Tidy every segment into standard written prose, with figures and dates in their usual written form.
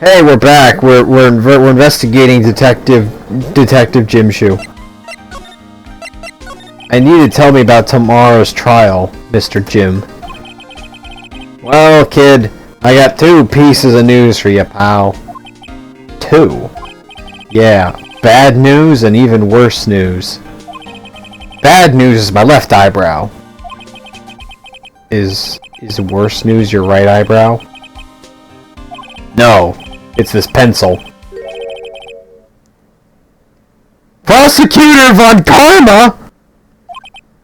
Hey, we're back. We're investigating Detective Jim Shoe. I need to tell me about tomorrow's trial, Mr. Jim. Well, kid, I got 2 pieces of news for you, pal. 2? Yeah, bad news and even worse news. Bad news is my left eyebrow. Is worse news your right eyebrow? No, it's this pencil. Prosecutor Von Karma?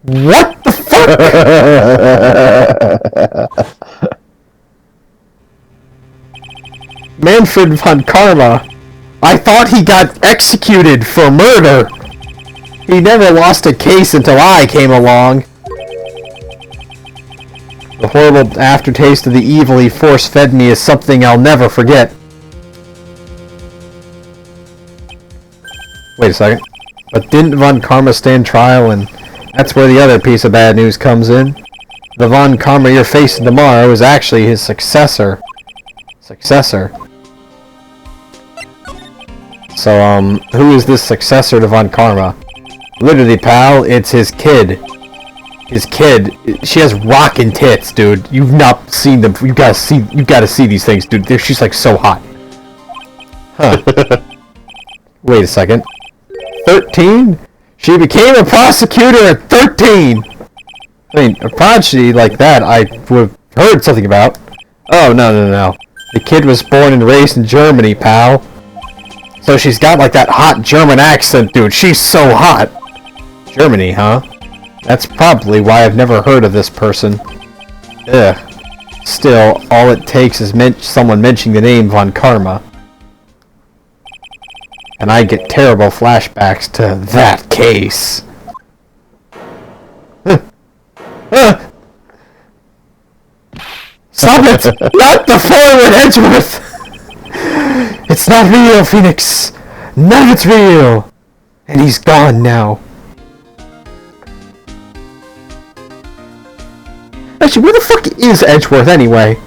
What the fuck? Manfred Von Karma. I thought he got executed for murder. He never lost a case until I came along. The horrible aftertaste of the evil he force-fed me is something I'll never forget. Wait a second. But didn't Von Karma stand trial, and that's where the other piece of bad news comes in? The Von Karma you're facing tomorrow is actually his successor. So, who is this successor to Von Karma? Literally, pal, it's his kid. His kid, she has rockin' tits, dude. You've not seen them. You gotta see these things, dude. She's like so hot. Huh. Wait a second. 13? She became a prosecutor at 13! I mean, a prodigy like that I would have heard something about. Oh, no. The kid was born and raised in Germany, pal. So she's got like that hot German accent, dude. She's so hot. Germany, huh? That's probably why I've never heard of this person. Ugh. Still, all it takes is someone mentioning the name Von Karma. And I get terrible flashbacks to that case. Stop it! Not the forward, Edgeworth! It's not real, Phoenix! None of it's real! And he's gone now. Actually, where the fuck is Edgeworth anyway?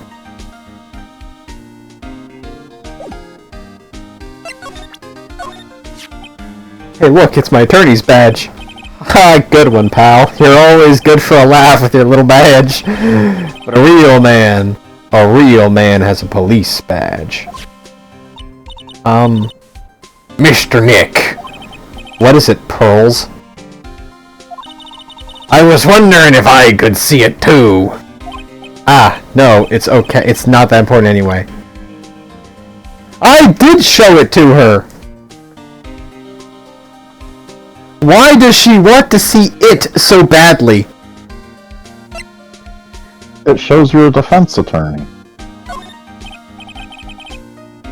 Hey look, it's my attorney's badge. Ha, good one, pal. You're always good for a laugh with your little badge. But a real man has a police badge. Mr. Nick. What is it, Pearls? I was wondering if I could see it too. Ah, no, it's okay. It's not that important anyway. I did show it to her! Why does she want to see it so badly? It shows you're a defense attorney.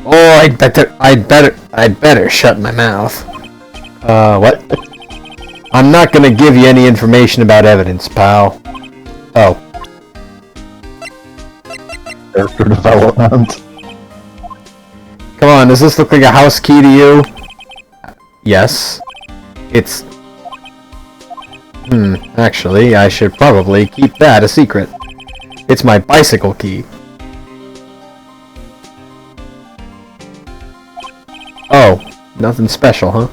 Oh, I'd better shut my mouth. What? I'm not gonna give you any information about evidence, pal. Oh. Character development. Come on, does this look like a house key to you? Yes. It's... actually, I should probably keep that a secret. It's my bicycle key. Oh, nothing special, huh?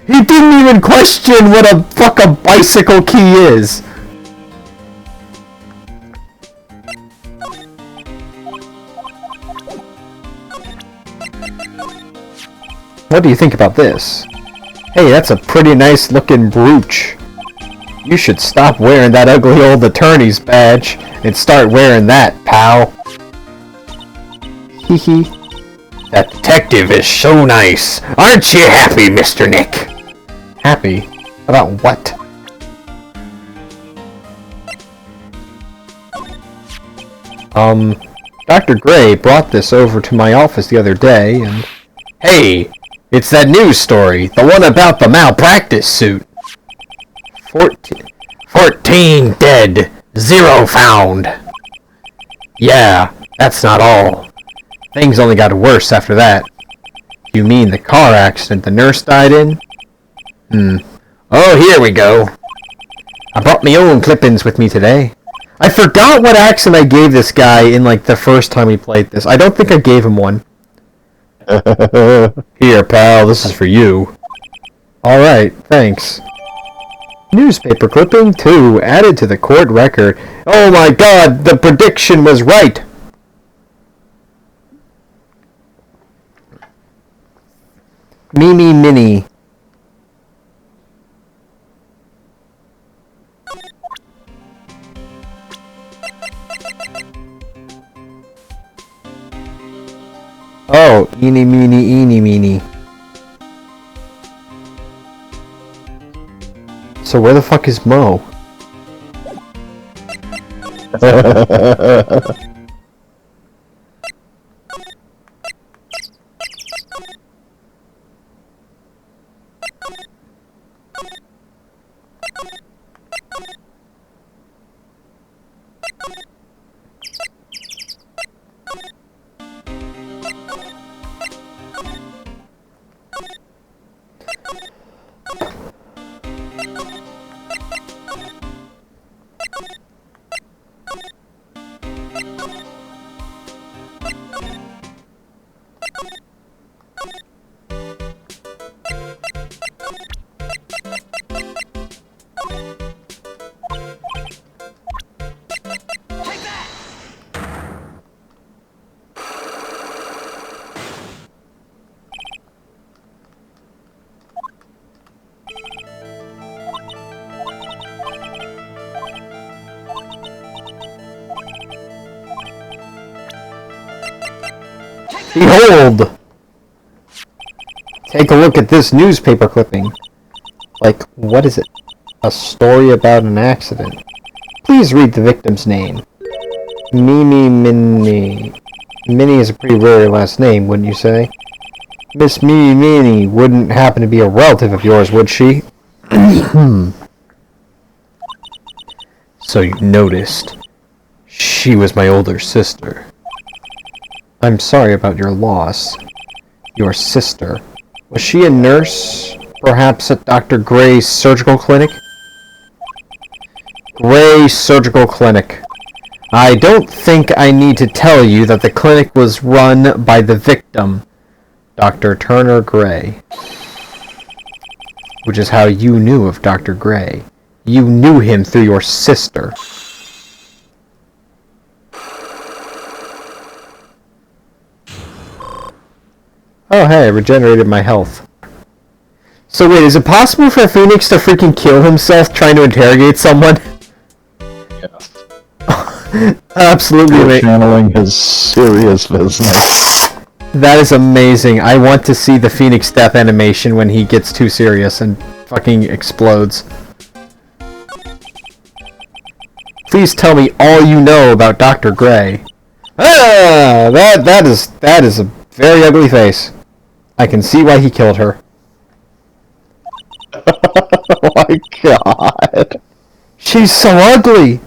He didn't even question what a fuck a bicycle key is! What do you think about this? Hey, that's a pretty nice looking brooch. You should stop wearing that ugly old attorney's badge and start wearing that, pal. Hee hee. That detective is so nice. Aren't you happy, Mr. Nick? Happy? About what? Dr. Gray brought this over to my office the other day and... Hey! It's that news story, the one about the malpractice suit. 14 dead, 0 found. Yeah, that's not all. Things only got worse after that. You mean the car accident the nurse died in? Oh, here we go. I brought my own clippings with me today. I forgot what accent I gave this guy in, like, the first time we played this. I don't think I gave him one. Here, pal, this is for you. Alright, thanks. Newspaper clipping 2 added to the court record. Oh my god, the prediction was right! Mimi Mini. Oh, eeny meeny eeny meeny. So where the fuck is Mo? Behold! Take a look at this newspaper clipping. Like, what is it? A story about an accident. Please read the victim's name. Mimi Minnie. Minnie is a pretty rare last name, wouldn't you say? Miss Mimi Minnie wouldn't happen to be a relative of yours, would she? So you noticed. She was my older sister. I'm sorry about your loss. Your sister. Was she a nurse? Perhaps at Dr. Gray's surgical clinic? Gray Surgical Clinic. I don't think I need to tell you that the clinic was run by the victim, Dr. Turner Gray. Which is how you knew of Dr. Gray. You knew him through your sister. Oh hey, I regenerated my health. So wait, is it possible for Phoenix to freaking kill himself trying to interrogate someone? Yes. Absolutely amazing. Channeling his serious business. That is amazing. I want to see the Phoenix death animation when he gets too serious and fucking explodes. Please tell me all you know about Dr. Gray. Ah, that is a very ugly face. I can see why he killed her. Oh my god. She's so ugly!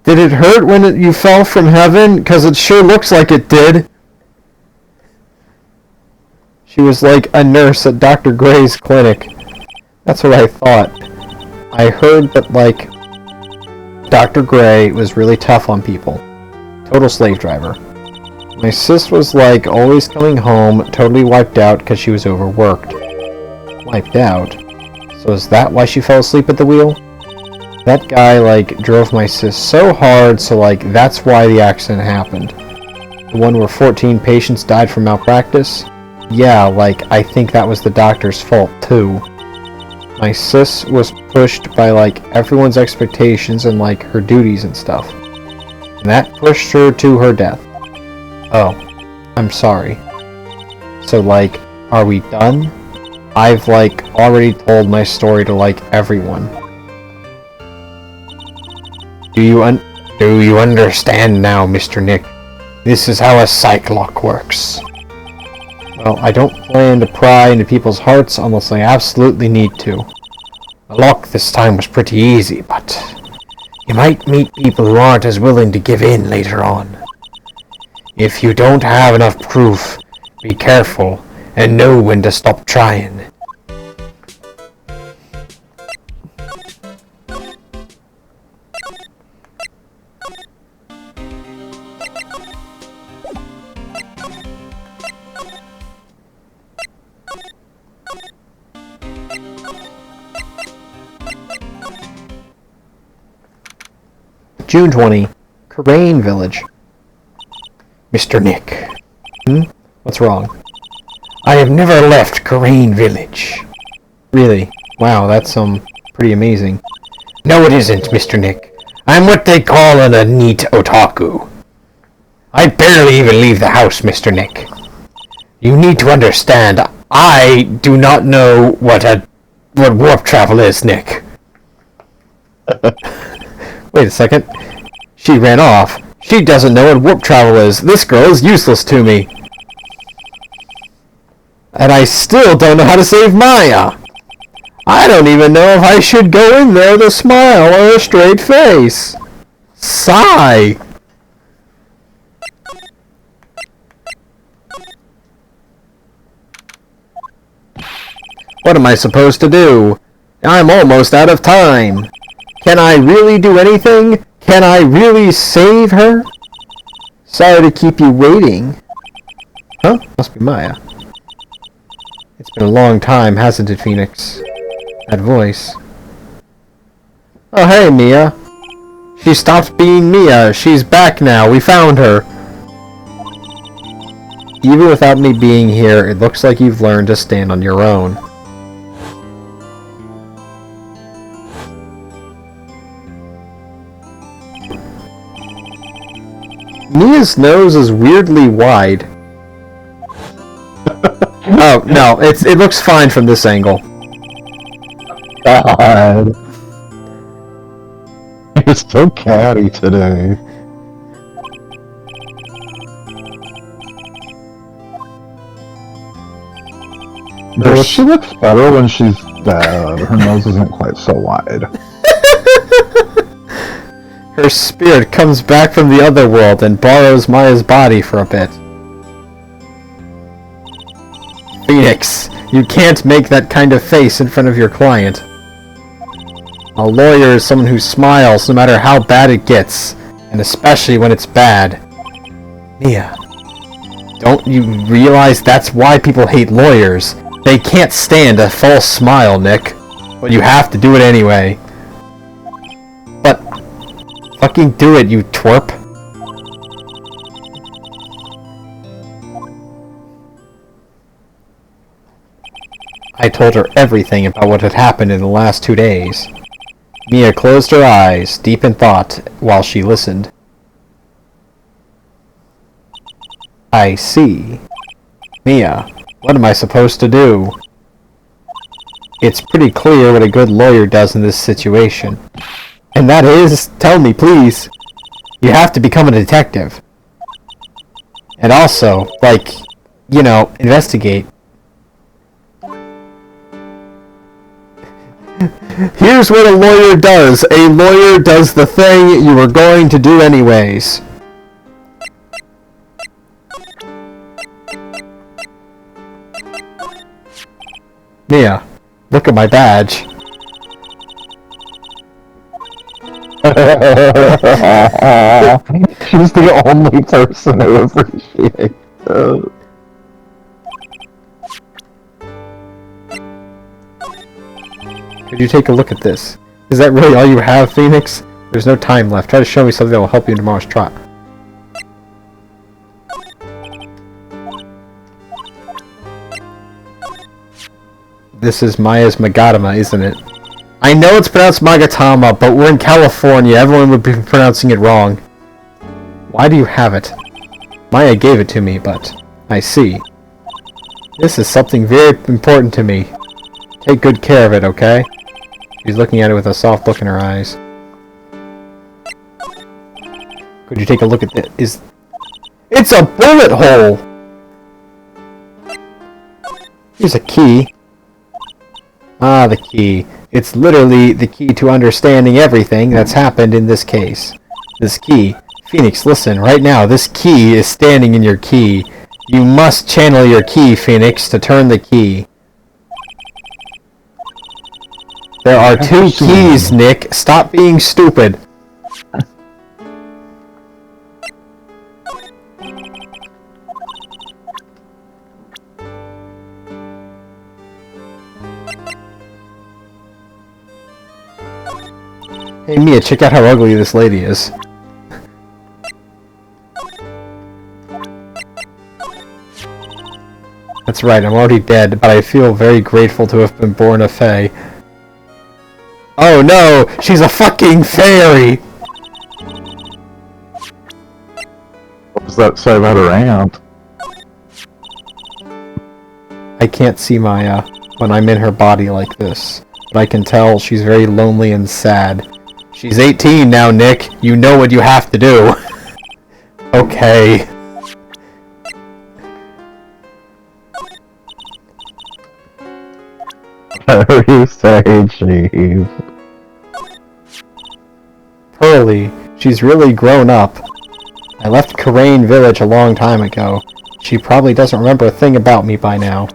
Did it hurt when you fell from heaven? Because it sure looks like it did. She was like a nurse at Dr. Gray's clinic. That's what I thought. I heard that, like, Dr. Gray was really tough on people. Total slave driver. My sis was, like, always coming home, totally wiped out because she was overworked. Wiped out? So is that why she fell asleep at the wheel? That guy, like, drove my sis so hard, so, like, that's why the accident happened. The one where 14 patients died from malpractice? Yeah, like, I think that was the doctor's fault, too. My sis was pushed by, like, everyone's expectations and, like, her duties and stuff. And that pushed her to her death. Oh, I'm sorry. So, like, are we done? I've, like, already told my story to, like, everyone. Do you understand now, Mr. Nick? This is how a psych lock works. Well, I don't plan to pry into people's hearts unless I absolutely need to. The lock this time was pretty easy, but you might meet people who aren't as willing to give in later on. If you don't have enough proof, be careful and know when to stop trying. June 20, Crane Village. Mr. Nick. What's wrong? I have never left Crane Village. Really? Wow, that's, pretty amazing. No, it isn't, Mr. Nick. I'm what they call a neat otaku. I barely even leave the house, Mr. Nick. You need to understand, I do not know what warp travel is, Nick. Wait a second. She ran off. She doesn't know what warp travel is. This girl is useless to me. And I still don't know how to save Maya. I don't even know if I should go in there with a smile or a straight face. Sigh. What am I supposed to do? I'm almost out of time. Can I really do anything? Can I really save her? Sorry to keep you waiting. Huh? Must be Maya. It's been a long time, hasn't it, Phoenix? That voice. Oh, hey, Mia. She stopped being Mia. She's back now. We found her. Even without me being here, it looks like you've learned to stand on your own. Mia's nose is weirdly wide. Oh, no, it looks fine from this angle. God. You're so catty today. No, she looks better when she's dead. Her nose isn't quite so wide. Her spirit comes back from the other world and borrows Maya's body for a bit. Phoenix, you can't make that kind of face in front of your client. A lawyer is someone who smiles no matter how bad it gets, and especially when it's bad. Mia, don't you realize that's why people hate lawyers? They can't stand a false smile, Nick. But you have to do it anyway. But fucking do it, you twerp. I told her everything about what had happened in the last 2 days. Mia closed her eyes, deep in thought, while she listened. I see. Mia, what am I supposed to do? It's pretty clear what a good lawyer does in this situation. And that is, tell me, please. You have to become a detective. And also, like, you know, investigate. Here's what a lawyer does. A lawyer does the thing you were going to do anyways. Mia, look at my badge. She's the only person who appreciates it. Could you take a look at this? Is that really all you have, Phoenix? There's no time left. Try to show me something that will help you in tomorrow's trot. This is Maya's Magatama, isn't it? I know it's pronounced Magatama, but we're in California. Everyone would be pronouncing it wrong. Why do you have it? Maya gave it to me, but I see. This is something very important to me. Take good care of it, okay? She's looking at it with a soft look in her eyes. Could you take a look at it? It's a bullet hole! Here's a key. Ah, the key. It's literally the key to understanding everything that's happened in this case. This key. Phoenix, listen, right now, this key is standing in your key. You must channel your key, Phoenix, to turn the key. There are 2 keys, Nick. Stop being stupid. Hey Mia, check out how ugly this lady is. That's right, I'm already dead, but I feel very grateful to have been born a fae. Oh no! She's a fucking fairy! What does that say about her aunt? I can't see Maya when I'm in her body like this, but I can tell she's very lonely and sad. She's 18 now, Nick. You know what you have to do. Okay. Whatever you say, Chief. Pearly, she's really grown up. I left Karain village a long time ago. She probably doesn't remember a thing about me by now.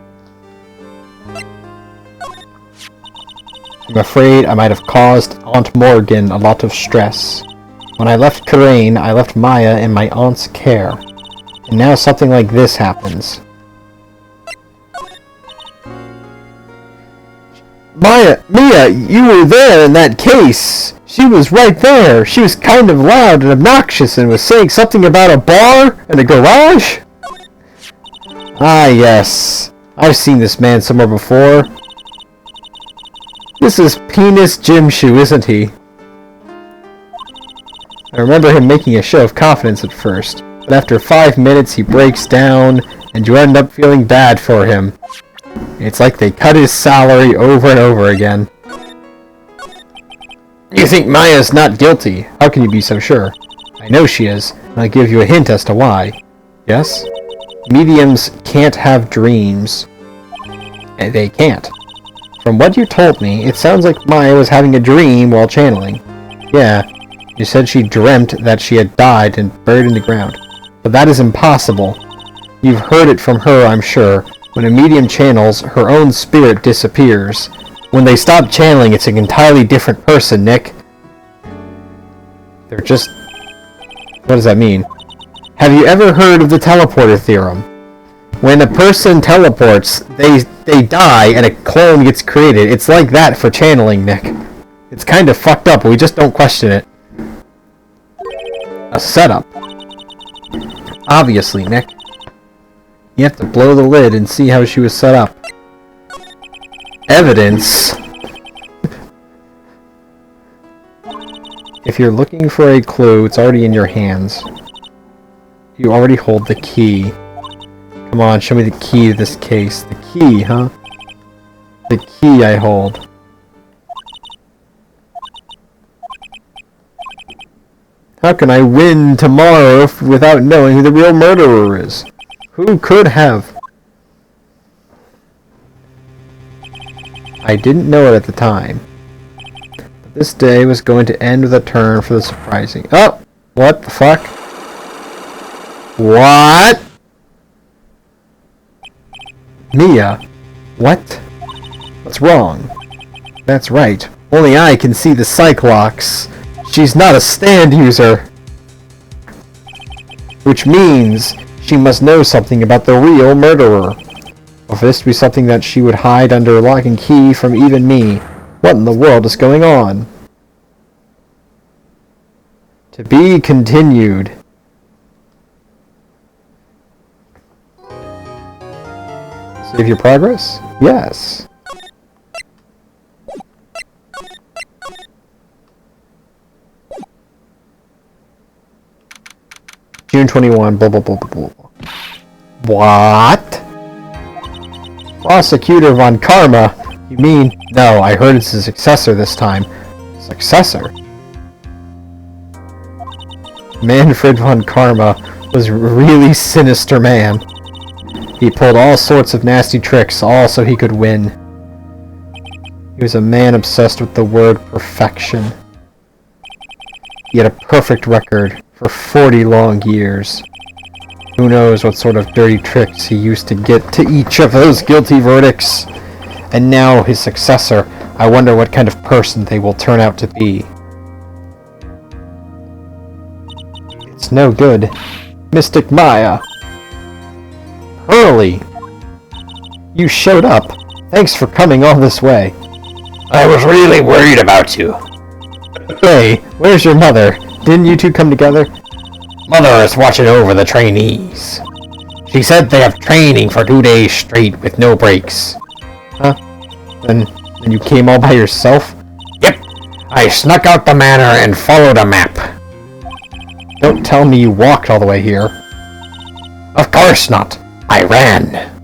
I'm afraid I might have caused Aunt Morgan a lot of stress. When I left Karain, I left Maya in my aunt's care. And now something like this happens. Mia, you were there in that case. She was right there. She was kind of loud and obnoxious and was saying something about a bar and a garage. Ah, yes. I've seen this man somewhere before. This is Penis Jim Shoe, isn't he? I remember him making a show of confidence at first, but after 5 minutes he breaks down, and you end up feeling bad for him. It's like they cut his salary over and over again. You think Maya's not guilty? How can you be so sure? I know she is, and I'll give you a hint as to why. Yes? Mediums can't have dreams. They can't. From what you told me, it sounds like Maya was having a dream while channeling. Yeah, you said she dreamt that she had died and buried in the ground. But that is impossible. You've heard it from her, I'm sure. When a medium channels, her own spirit disappears. When they stop channeling, it's an entirely different person, Nick. They're just... What does that mean? Have you ever heard of the teleporter theorem? When a person teleports, they die and a clone gets created. It's like that for channeling, Nick. It's kind of fucked up, but we just don't question it. A setup. Obviously, Nick. You have to blow the lid and see how she was set up. Evidence. If you're looking for a clue, it's already in your hands. You already hold the key. Come on, show me the key to this case. The key, huh? The key I hold. How can I win tomorrow without knowing who the real murderer is? Who could have? I didn't know it at the time. But this day was going to end with a turn for the surprising. Oh! What the fuck? What? Mia? What? What's wrong? That's right. Only I can see the Cyclops. She's not a stand user. Which means she must know something about the real murderer. Or for this to be something that she would hide under lock and key from even me. What in the world is going on? To be continued. Save your progress? Yes. June 21, blah blah blah blah blah. What? Prosecutor von Karma? You mean... No, I heard it's a successor this time. Successor? Manfred von Karma was a really sinister man. He pulled all sorts of nasty tricks, all so he could win. He was a man obsessed with the word perfection. He had a perfect record for 40 long years. Who knows what sort of dirty tricks he used to get to each of those guilty verdicts. And now his successor, I wonder what kind of person they will turn out to be. It's no good. Mystic Maya. Early! You showed up. Thanks for coming all this way. I was really worried about you. Hey, where's your mother? Didn't you two come together? Mother is watching over the trainees. She said they have training for 2 days straight with no breaks. Huh? Then you came all by yourself? Yep. I snuck out the manor and followed a map. Don't tell me you walked all the way here. Of course not. I ran.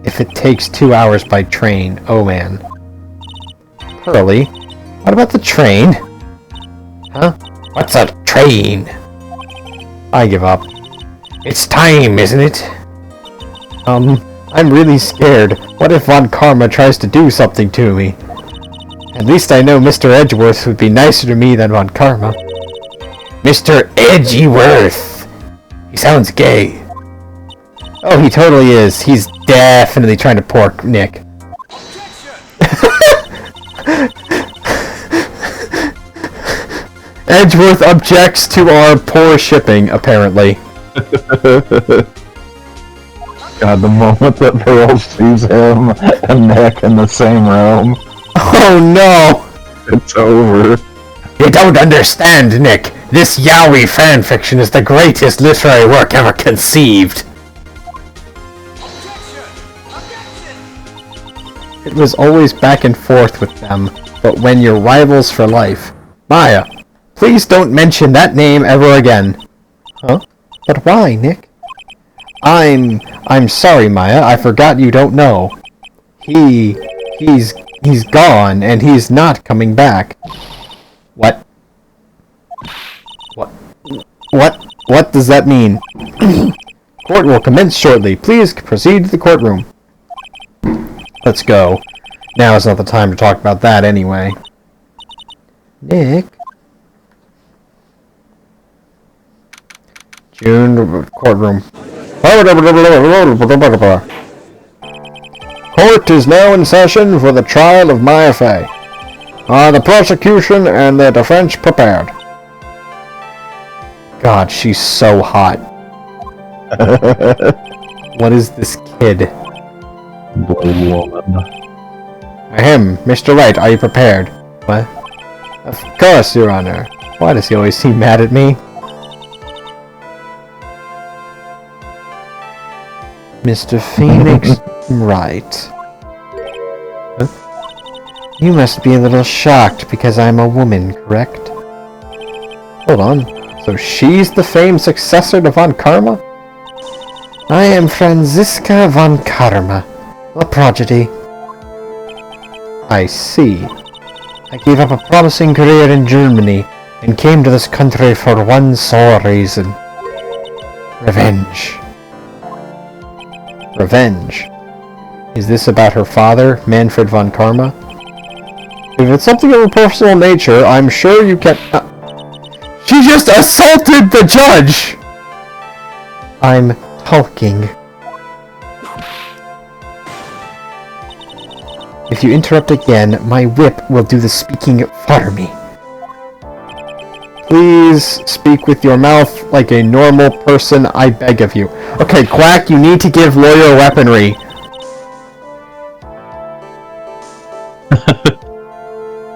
If it takes 2 hours by train, oh man. Pearly, what about the train? Huh? What's a train? I give up. It's time, isn't it? I'm really scared. What if Von Karma tries to do something to me? At least I know Mr. Edgeworth would be nicer to me than Von Karma. Mr. Edgeworth! He sounds gay. Oh, he totally is. He's definitely trying to pork Nick. Edgeworth objects to our poor shipping, apparently. God, the moment that Pearl sees him and Nick in the same room, Oh no! it's over. You don't understand, Nick. This yaoi fanfiction is the greatest literary work ever conceived. It was always back and forth with them, but when you're rivals for life... Maya, please don't mention that name ever again. Huh? But why, Nick? I'm sorry, Maya, I forgot you don't know. He's gone, and he's not coming back. What? What does that mean? Court will commence shortly. Please proceed to the courtroom. Let's go. Now is not the time to talk about that anyway. Nick? June, courtroom. Court is now in session for the trial of Maya Fey. Are the prosecution and the defense prepared? God, she's so hot. What is this kid? Blue woman. Ahem, Mr. Wright, are you prepared? What? Of course, Your Honor. Why does he always seem mad at me? Mr. Phoenix Wright. Huh? You must be a little shocked because I'm a woman, correct? Hold on. So she's the famed successor to Von Karma? I am Franziska Von Karma, a prodigy. I see. I gave up a promising career in Germany and came to this country for one sole reason. Revenge. Revenge. Is this about her father, Manfred von Karma? If it's something of a personal nature, I'm sure you can... She just assaulted the judge! I'm talking. If you interrupt again, my whip will do the speaking for me. Please speak with your mouth like a normal person, I beg of you. Okay, Quack, you need to give lawyer weaponry.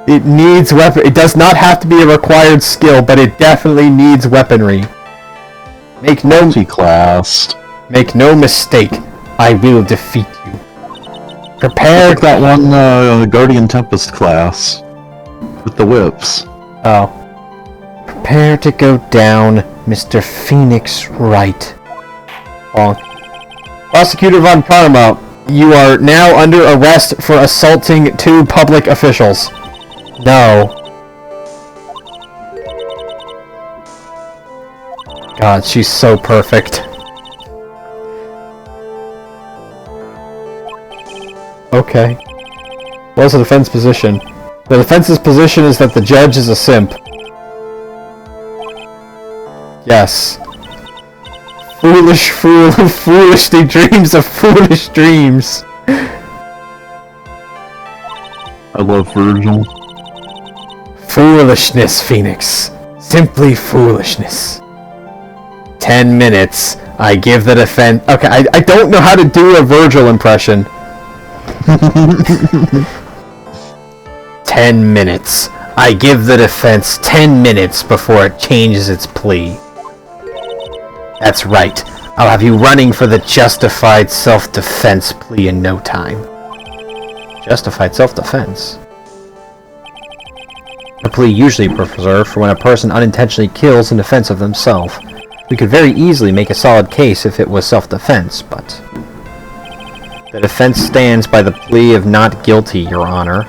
It needs weapon. It does not have to be a required skill, but it definitely needs weaponry. Make no Multi-classed. Make no mistake. I will defeat you. Prepare. Like that one Guardian Tempest class with the whips. Oh. Prepare to go down, Mr. Phoenix Wright. Bonk. Prosecutor Von Karma, you are now under arrest for assaulting 2 public officials. No. God, she's so perfect. Okay. What's the defense position? The defense's position is that the judge is a simp. Yes. Foolish fool who foolishly dreams of foolish dreams. I love Virgil. Foolishness, Phoenix. Simply foolishness. 10 minutes. I give the defense... Okay, I don't know how to do a Virgil impression. 10 minutes. I give the defense 10 minutes before it changes its plea. That's right. I'll have you running for the justified self-defense plea in no time. Justified self-defense? A plea usually reserved for when a person unintentionally kills in defense of themselves. We could very easily make a solid case if it was self-defense, but... The defense stands by the plea of not guilty, Your Honor,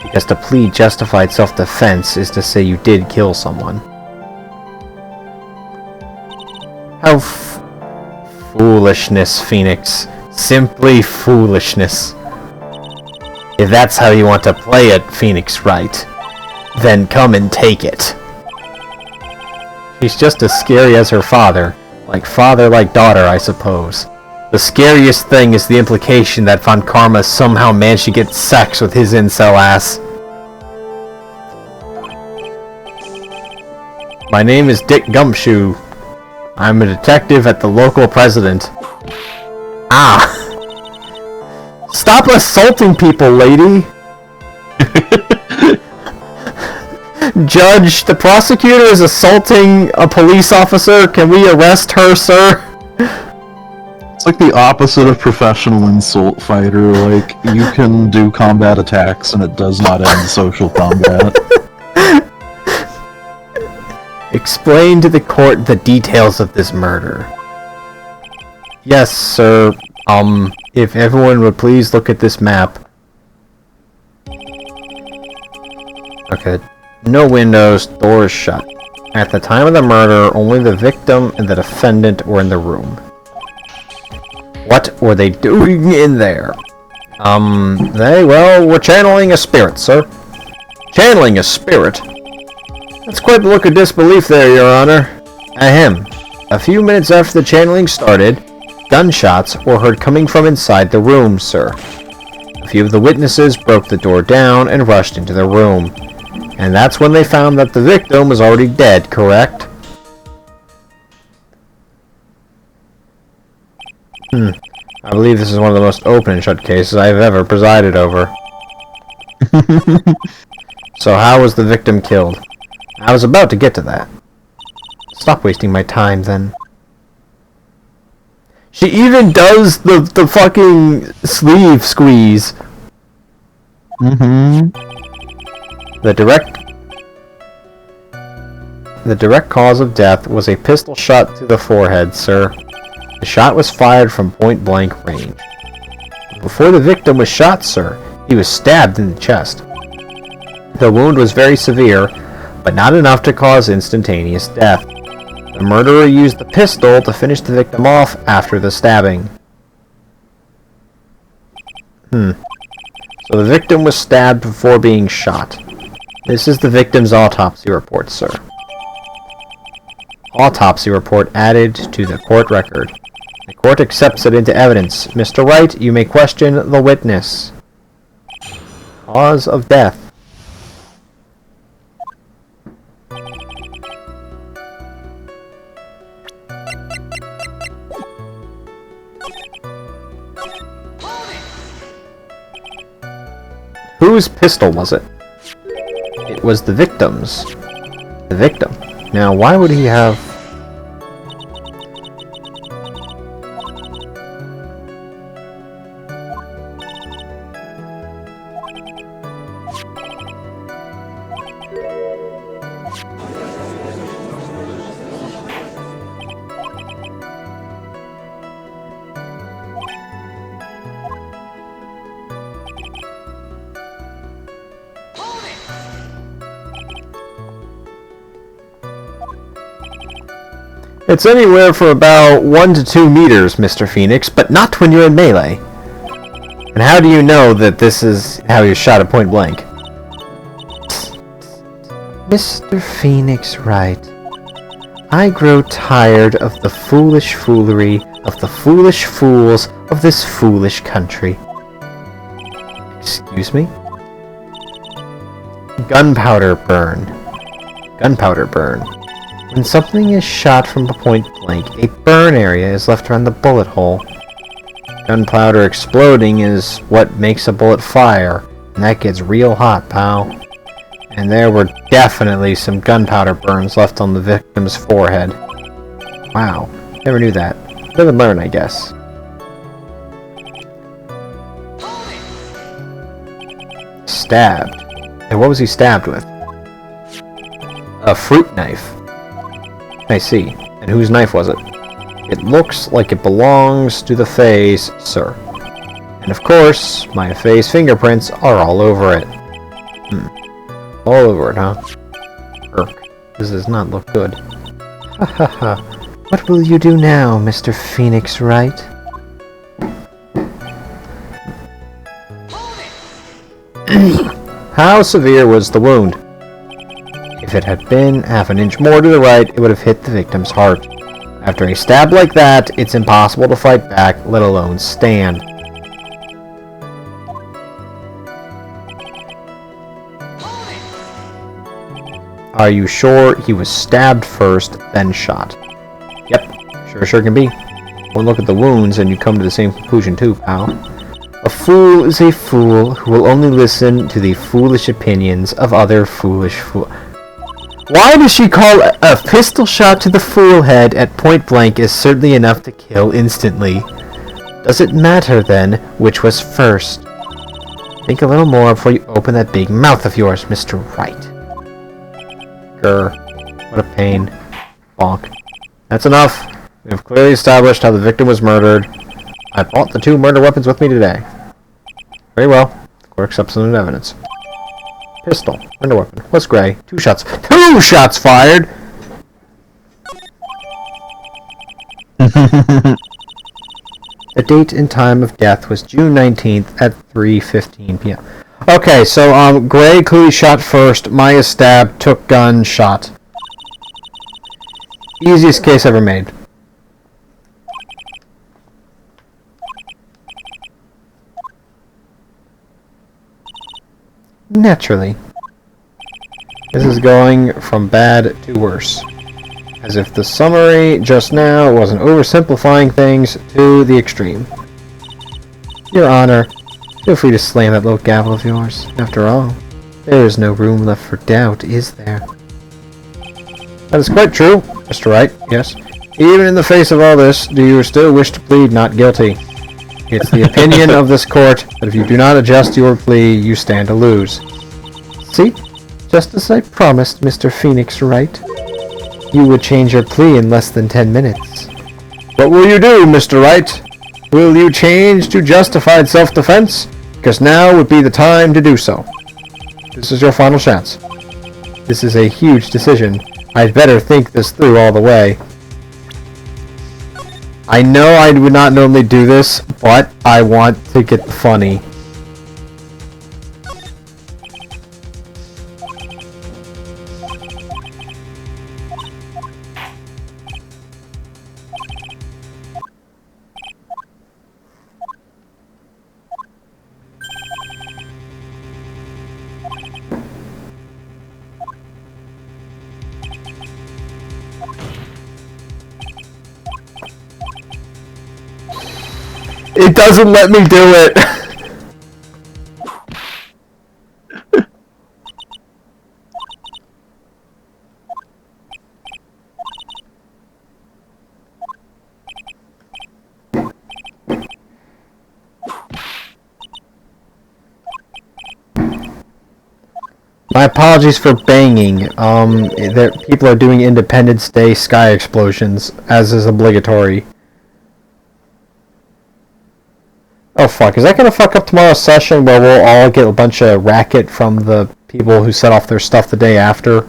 because to plead justified self-defense is to say you did kill someone. How foolishness, Phoenix. Simply foolishness. If that's how you want to play it, Phoenix Wright, then come and take it. She's just as scary as her father. Like father, like daughter, I suppose. The scariest thing is the implication that Von Karma somehow managed to get sex with his incel ass. My name is Dick Gumshoe. I'm a detective at the local president. Ah! Stop assaulting people, lady! Judge, the prosecutor is assaulting a police officer. Can we arrest her, sir? It's like the opposite of professional insult fighter. Like, you can do combat attacks and it does not end social combat. Explain to the court the details of this murder. Yes, sir. If everyone would please look at this map. Okay. No windows, doors shut. At the time of the murder, only the victim and the defendant were in the room. What were they doing in there? We're channeling a spirit, sir. Channeling a spirit? That's quite the look of disbelief there, Your Honor. Ahem. A few minutes after the channeling started, gunshots were heard coming from inside the room, sir. A few of the witnesses broke the door down and rushed into the room. And that's when they found that the victim was already dead, correct? I believe this is one of the most open and shut cases I have ever presided over. So how was the victim killed? I was about to get to that. Stop wasting my time, then. She even does the fucking sleeve squeeze. The direct cause of death was a pistol shot to the forehead, sir. The shot was fired from point-blank range. Before the victim was shot, sir, he was stabbed in the chest. The wound was very severe, but not enough to cause instantaneous death. The murderer used the pistol to finish the victim off after the stabbing. So the victim was stabbed before being shot. This is the victim's autopsy report, sir. Autopsy report added to the court record. The court accepts it into evidence. Mr. Wright, you may question the witness. Cause of death. Whose pistol was it? It was the victim's. The victim. Now, why would he have... It's anywhere from about 1 to 2 meters, Mr. Phoenix, but not when you're in melee. And how do you know that this is how you're shot at point blank? Mr. Phoenix Wright, I grow tired of the foolish foolery of the foolish fools of this foolish country. Excuse me? Gunpowder burn. Gunpowder burn. When something is shot from a point blank, a burn area is left around the bullet hole. Gunpowder exploding is what makes a bullet fire, and that gets real hot, pal. And there were definitely some gunpowder burns left on the victim's forehead. Wow. Never knew that. Live and learn, I guess. Stabbed. And what was he stabbed with? A fruit knife. I see. And whose knife was it? It looks like it belongs to the Fae's, sir. And of course, my Fae's fingerprints are all over it. All over it, huh? Irk. This does not look good. Ha ha ha. What will you do now, Mr. Phoenix Wright? How severe was the wound? If it had been half an inch more to the right, it would have hit the victim's heart. After a stab like that, it's impossible to fight back, let alone stand. Are you sure he was stabbed first, then shot? Yep, sure can be. One look at the wounds and you come to the same conclusion too, pal. A fool is a fool who will only listen to the foolish opinions of other foolish fools. Why does she call a pistol shot to the fool head at point blank is certainly enough to kill instantly? Does it matter then which was first? Think a little more before you open that big mouth of yours, Mr. Wright. Grr. What a pain. Bonk. That's enough. We have clearly established how the victim was murdered. I brought the 2 murder weapons with me today. Very well. The court accepts them as evidence. Pistol. Murder weapon. What's gray? 2 shots. 2 shots fired! The date and time of death was June 19th at 3:15 p.m. Okay, so, Gray clearly shot first, Maya stabbed, took gun, shot. Easiest case ever made. Naturally. This is going from bad to worse. As if the summary just now wasn't oversimplifying things to the extreme. Your Honor, feel free to slam that little gavel of yours. After all, there is no room left for doubt, is there? That is quite true, Mr. Wright, yes. Even in the face of all this, do you still wish to plead not guilty? It's the opinion of this court that if you do not adjust your plea, you stand to lose. See? Just as I promised, Mr. Phoenix Wright. You would change your plea in less than 10 minutes. What will you do, Mr. Wright? Will you change to justified self-defense? Because now would be the time to do so. This is your final chance. This is a huge decision. I'd better think this through all the way. I know I would not normally do this, but I want to get the funny. It doesn't let me do it. My apologies for banging. People are doing Independence Day sky explosions, as is obligatory. Oh fuck, is that gonna fuck up tomorrow's session where we'll all get a bunch of racket from the people who set off their stuff the day after?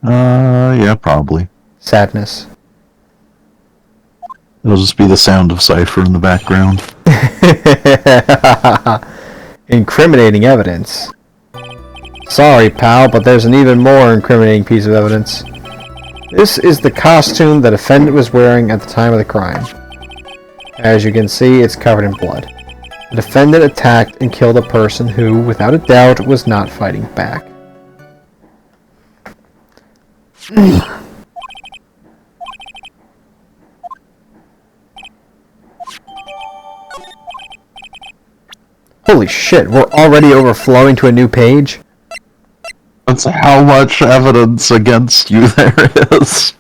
Yeah, probably. Sadness. It'll just be the sound of Cypher in the background. Incriminating evidence. Sorry, pal, but there's an even more incriminating piece of evidence. This is the costume the defendant was wearing at the time of the crime. As you can see, it's covered in blood. The defendant attacked and killed a person who, without a doubt, was not fighting back. Holy shit, we're already overflowing to a new page? That's how much evidence against you there is.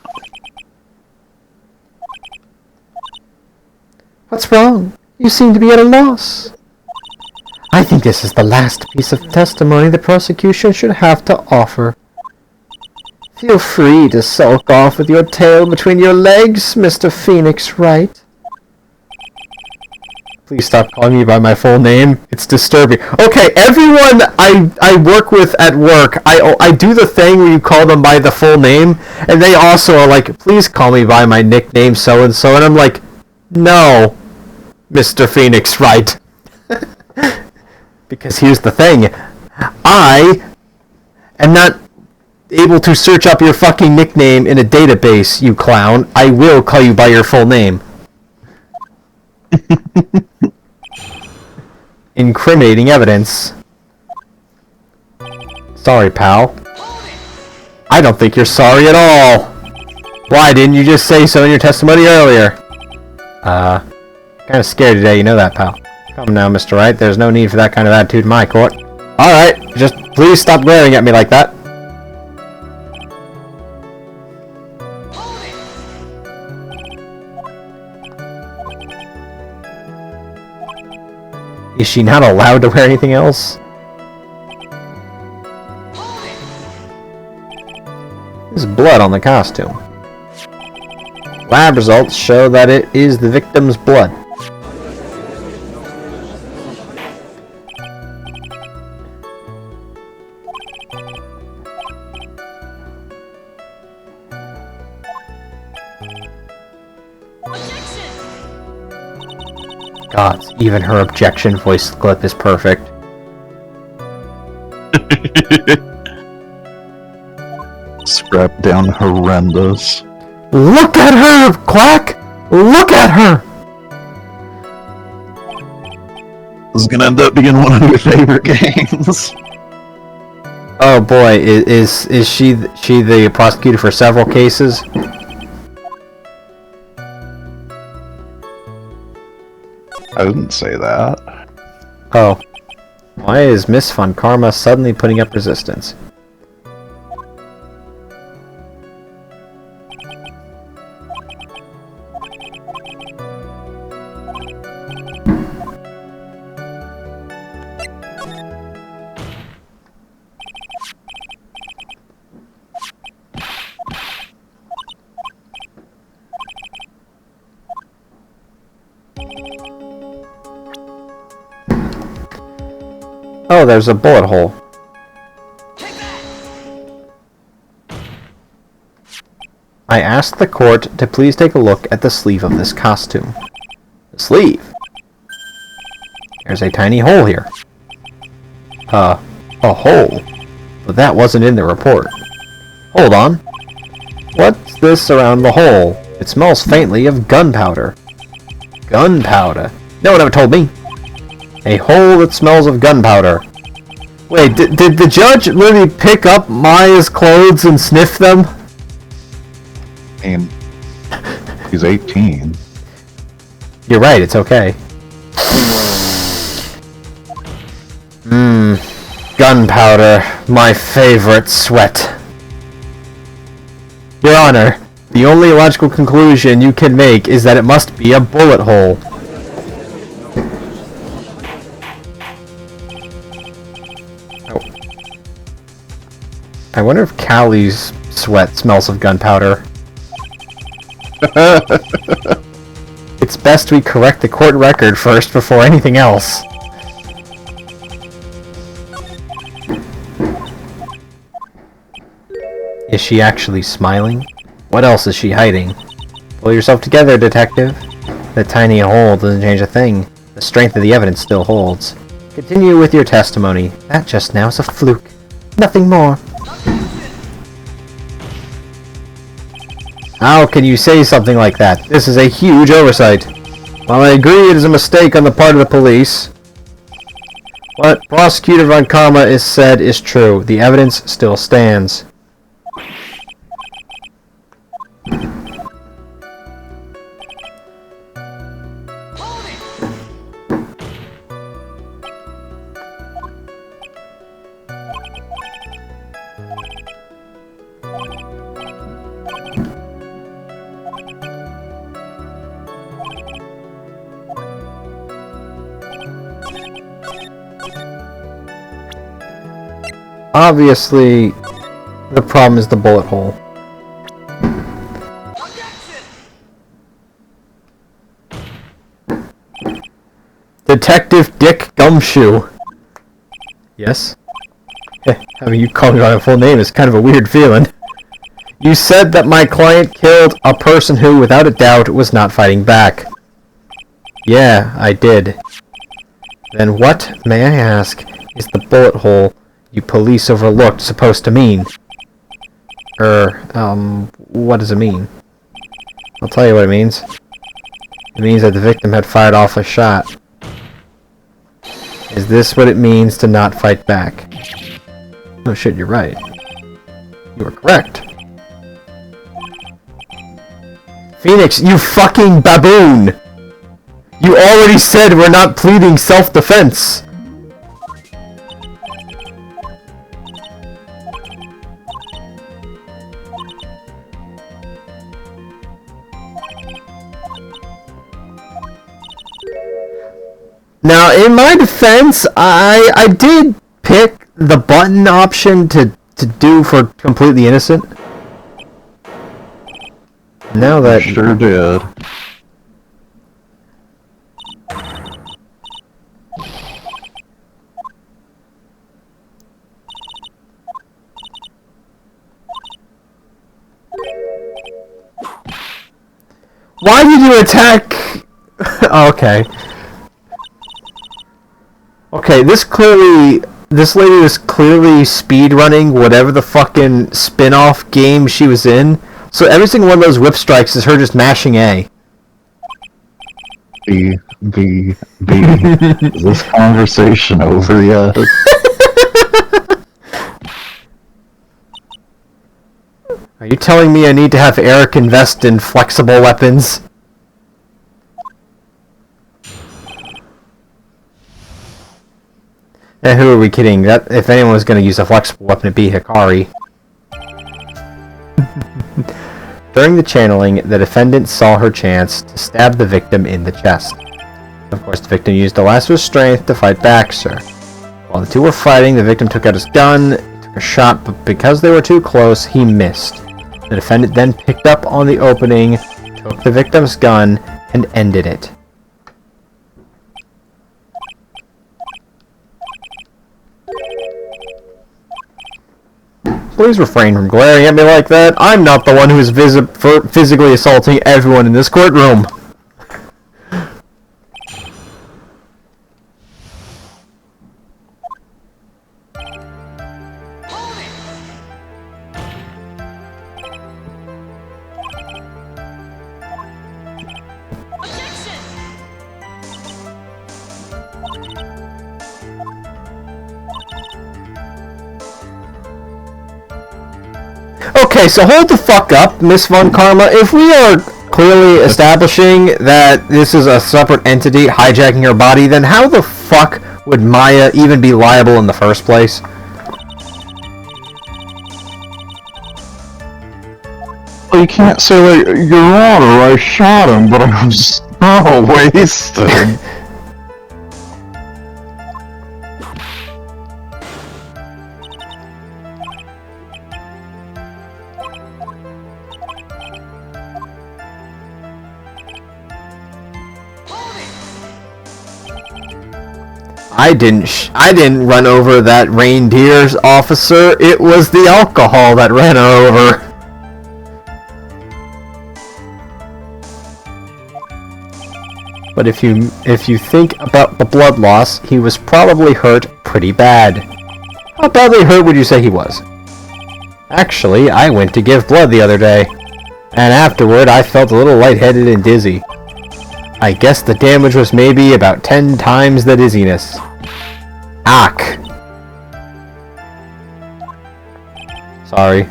What's wrong? You seem to be at a loss. I think this is the last piece of testimony the prosecution should have to offer. Feel free to sulk off with your tail between your legs, Mr. Phoenix Wright. Please stop calling me by my full name. It's disturbing. Okay, everyone I work with at work, I do the thing where you call them by the full name, and they also are like, please call me by my nickname so-and-so, and I'm like, no, Mr. Phoenix Wright. Because here's the thing, I am not able to search up your fucking nickname in a database, you clown. I will call you by your full name. Incriminating evidence. Sorry, pal. I don't think you're sorry at all. Why didn't you just say so in your testimony earlier? Kinda scared today, you know that, pal. Come now, Mr. Wright, there's no need for that kind of attitude in my court. Alright, just please stop glaring at me like that. Is she not allowed to wear anything else? There's blood on the costume. Lab results show that it is the victim's blood. God, even her objection voice clip is perfect. Scrap down horrendous. Look at her, Quack! Look at her! This is gonna end up being one of your favorite games. Oh boy, is she the prosecutor for several cases? I didn't say that. Oh. Why is Miss Von Karma suddenly putting up resistance? Oh, there's a bullet hole. I asked the court to please take a look at the sleeve of this costume. The sleeve? There's a tiny hole here. A hole? But that wasn't in the report. Hold on. What's this around the hole? It smells faintly of gunpowder. Gunpowder? No one ever told me. A hole that smells of gunpowder. Wait, did the judge literally pick up Maya's clothes and sniff them? I mean, he's 18. You're right, it's okay. Gunpowder, my favorite sweat. Your Honor, the only logical conclusion you can make is that it must be a bullet hole. I wonder if Callie's sweat smells of gunpowder. It's best we correct the court record first before anything else. Is she actually smiling? What else is she hiding? Pull yourself together, detective. The tiny hole doesn't change a thing. The strength of the evidence still holds. Continue with your testimony. That just now is a fluke. Nothing more. How can you say something like that? This is a huge oversight. While I agree it is a mistake on the part of the police, what Prosecutor Von Karma has said is true. The evidence still stands. obviously, the problem is the bullet hole. Detective Dick Gumshoe. Yes? Having you call me by my full name is kind of a weird feeling. You said that my client killed a person who, without a doubt, was not fighting back. Yeah, I did. Then what, may I ask, is the bullet hole you police overlooked supposed to mean? What does it mean? I'll tell you what it means. It means that the victim had fired off a shot. Is this what it means to not fight back? Oh shit, you're right. You are correct. Phoenix, you fucking baboon! You already said we're not pleading self-defense! Now, in my defense, I did pick the button option to do for completely innocent. Now that... Sure did. Why did you attack... Okay. Okay, this lady was clearly speedrunning whatever the fucking spin-off game she was in. So every single one of those whip strikes is her just mashing A. B. Is this conversation over yet? Are you telling me I need to have Eric invest in flexible weapons? And who are we kidding? That if anyone was going to use a flexible weapon, it'd be Hikari. During the channeling, the defendant saw her chance to stab the victim in the chest. Of course, the victim used the last of his strength to fight back, sir. While the two were fighting, the victim took out his gun, took a shot, but because they were too close, he missed. The defendant then picked up on the opening, took the victim's gun, and ended it. Please refrain from glaring at me like that. I'm not the one who is physically assaulting everyone in this courtroom. Okay, so hold the fuck up, Miss Von Karma. If we are clearly establishing that this is a separate entity hijacking her body, then how the fuck would Maya even be liable in the first place? Well, you can't say, like, Your Honor, I shot him, but I was so wasted. I didn't run over that reindeer, officer. It was the alcohol that ran her over. But if you think about the blood loss, he was probably hurt pretty bad. How badly hurt would you say he was? Actually, I went to give blood the other day, and afterward I felt a little lightheaded and dizzy. I guess the damage was maybe about 10 times the dizziness. Ack. Sorry.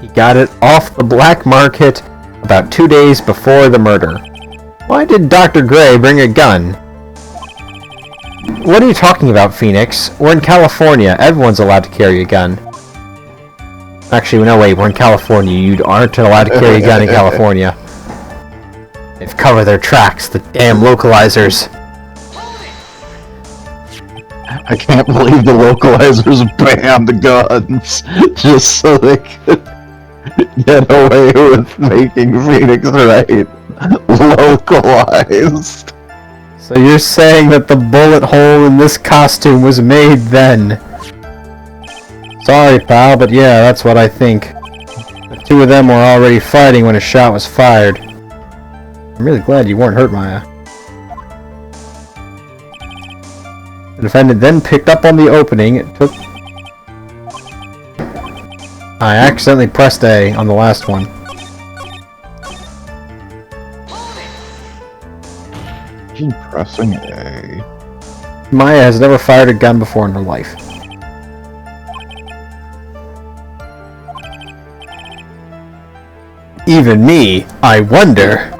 He got it off the black market about 2 days before the murder. Why did Dr. Gray bring a gun? What are you talking about, Phoenix? We're in California. Everyone's allowed to carry a gun. Actually, no, wait, we're in California. You aren't allowed to carry a gun in California. They've covered their tracks, the damn localizers. I can't believe the localizers banned guns just so they could get away with making Phoenix Wright localized. So you're saying that the bullet hole in this costume was made then? Sorry, pal, but yeah, that's what I think. The two of them were already fighting when a shot was fired. I'm really glad you weren't hurt, Maya. The defendant then picked up on the opening. It took... I accidentally pressed A on the last one. Keep pressing A. Maya has never fired a gun before in her life. Even me, I wonder.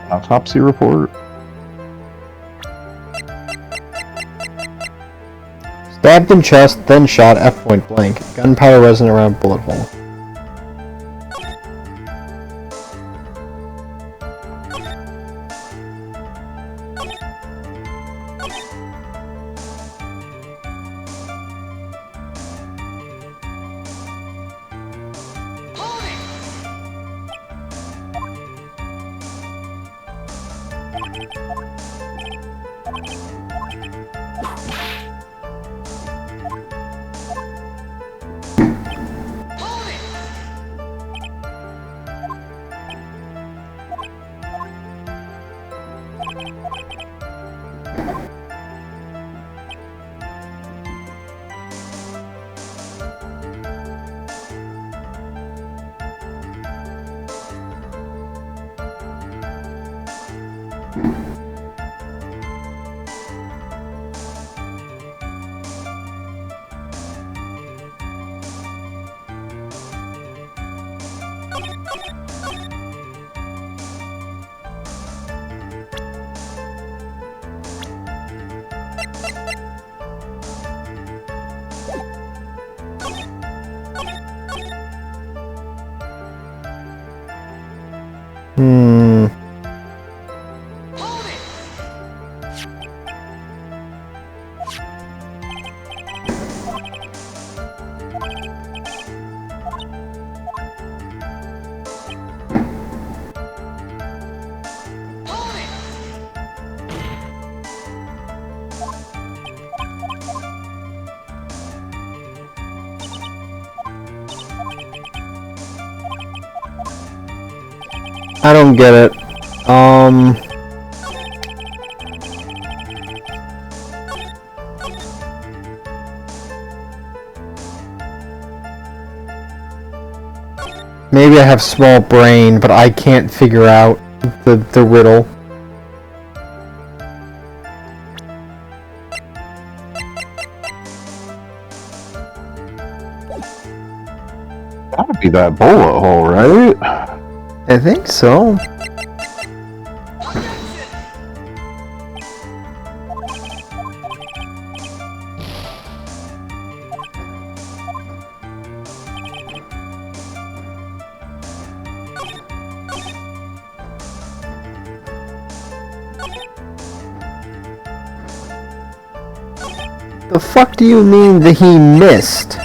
Autopsy report. Stabbed in chest, then shot at point blank. Gunpowder resin around bullet hole. Hmm. I don't get it. Maybe I have small brain, but I can't figure out the riddle. Gotta be that bullet hole, right? I think so. The fuck do you mean that he missed?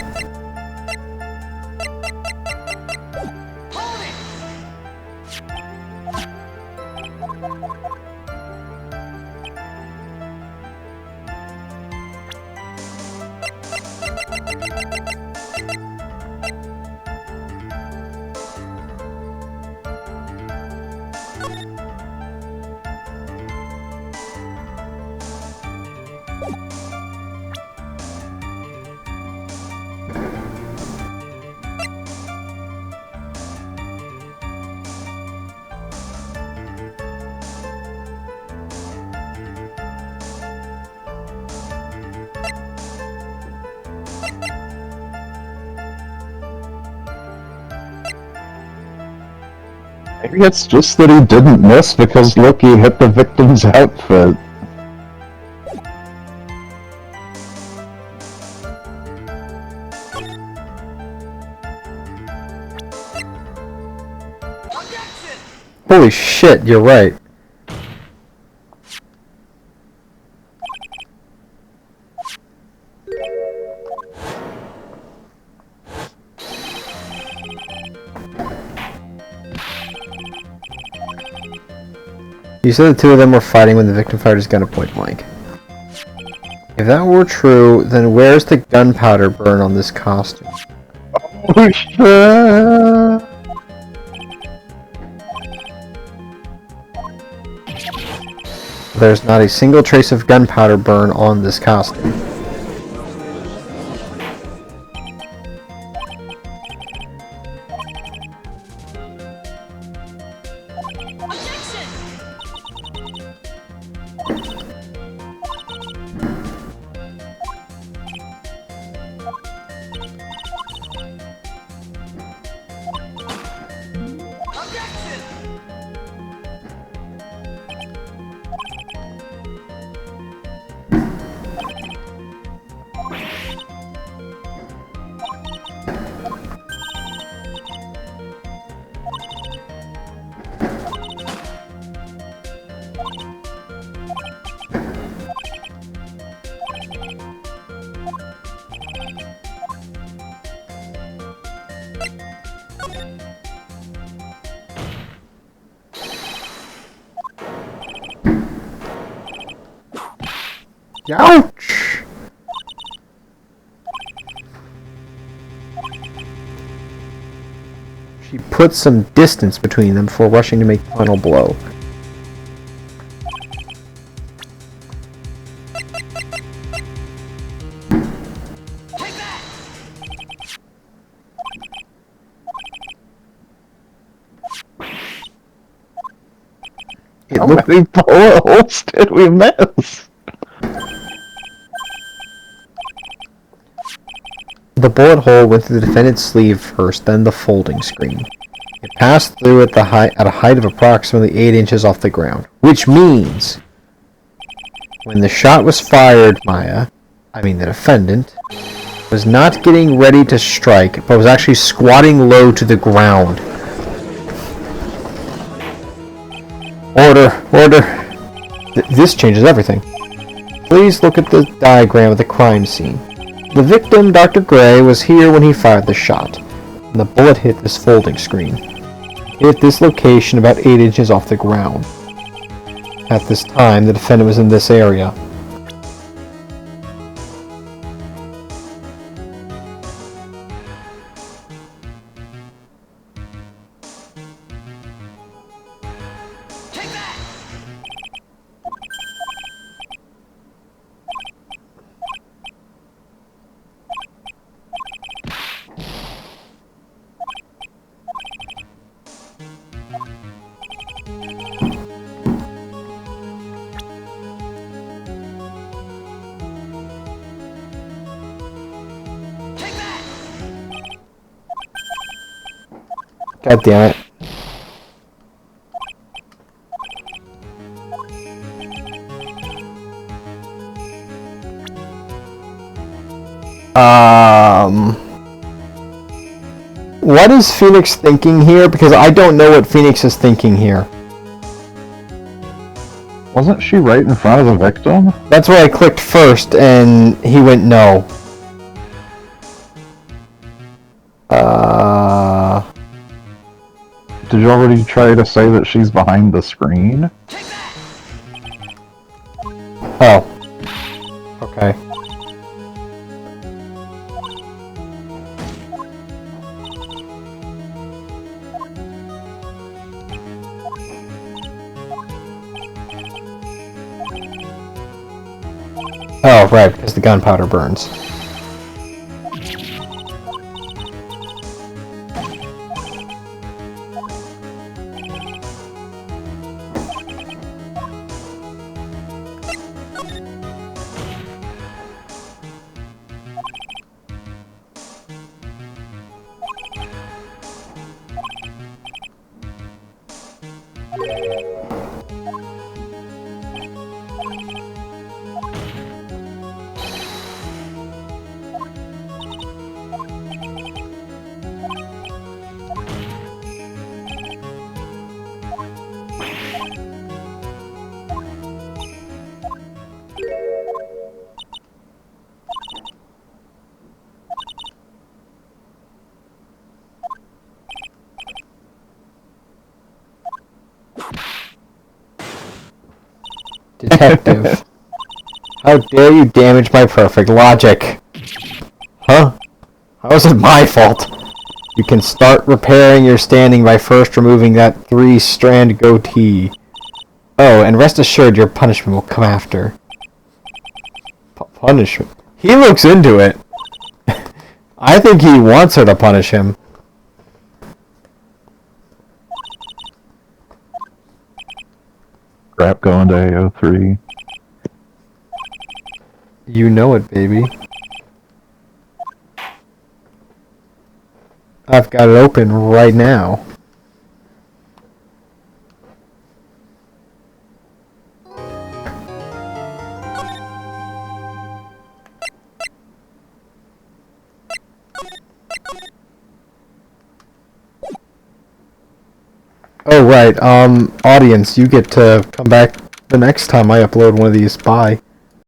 Maybe it's just that he didn't miss because look, he hit the victim's outfit. Holy shit, you're right. You said the two of them were fighting when the victim fired his gun at point blank. If that were true, then where's the gunpowder burn on this costume? Oh shit! There's not a single trace of gunpowder burn on this costume. Ouch! She put some distance between them before rushing to make the final blow. How many bullet holes did we miss? The bullet hole went through the defendant's sleeve first, then the folding screen. It passed through at a height of approximately 8 inches off the ground, which means when the shot was fired, the defendant, was not getting ready to strike, but was actually squatting low to the ground. Order! Order! This changes everything. Please look at the diagram of the crime scene. The victim, Dr. Gray, was here when he fired the shot, and the bullet hit this folding screen. It hit this location about 8 inches off the ground. At this time, the defendant was in this area. God damn it. What is Phoenix thinking here? Because I don't know what Phoenix is thinking here. Wasn't she right in front of the victim? That's where I clicked first, and he went no. Did you already try to say that she's behind the screen? Oh. Okay. Oh, right, because the gunpowder burns. Detective. How dare you damage my perfect logic? Huh? How is it my fault? You can start repairing your standing by first removing that 3-strand goatee. Oh, and rest assured your punishment will come after. Punishment? He looks into it. I think he wants her to punish him. Crap going to AO3. You know it, baby. I've got it open right now. Oh, right, audience, you get to come back the next time I upload one of these. Bye.